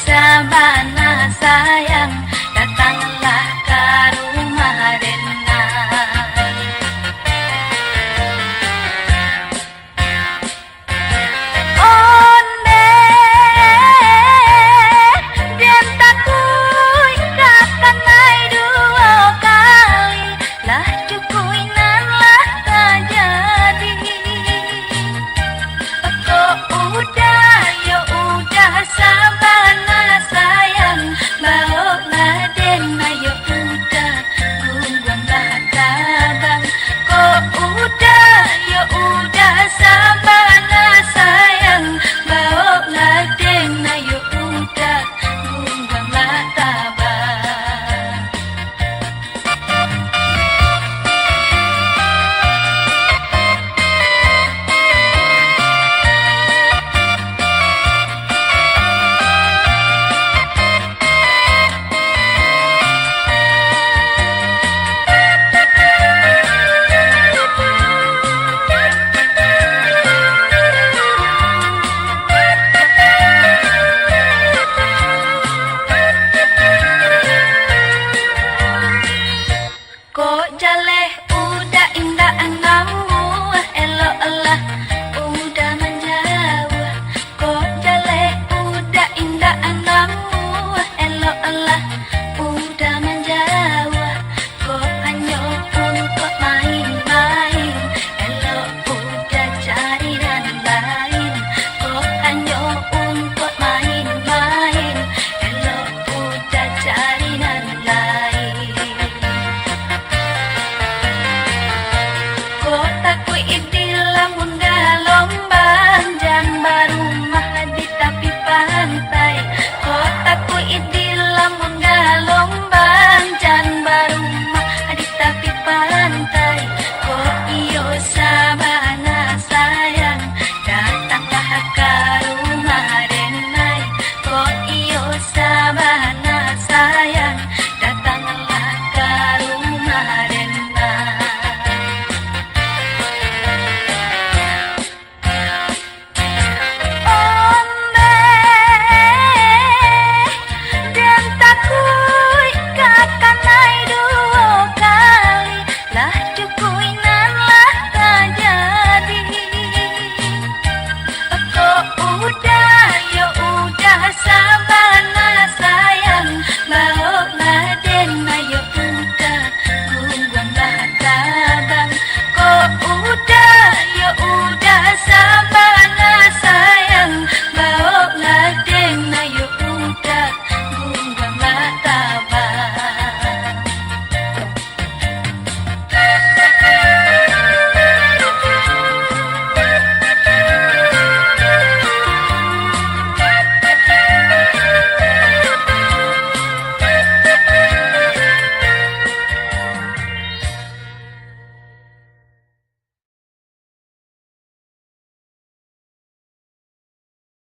sabana sayang, datanglah ke rumah Rena. Onde dian takui kakanai dua kali, lah cukuinan lah tak jadi. Udah ya udah sabana sayang, bawalah Dena ya udah gungguanglah tabang. Udah ya udah sabana sayang, bawalah Dena ya udah gungguanglah tabang. Kok jaleh udah indah angamu, elok Allah udah menjauh. Kok jaleh udah indah angamu, elok Allah udah menjauh. Kok hanya untuk main-main, elok udah cari dan lain. Kok hanya untuk main-main, elok udah cari dan lain. Kotaku idilah munda lombang, jambar rumah di tepi pantai. Kotaku idilah munda lombang, jambar rumah di tepi pantai. Kok iyo sabana sayang, datanglah ke rumah Renai. Kok iyo sabana sayang, datanglah ke rumah Renai. Onde dian takui kakanai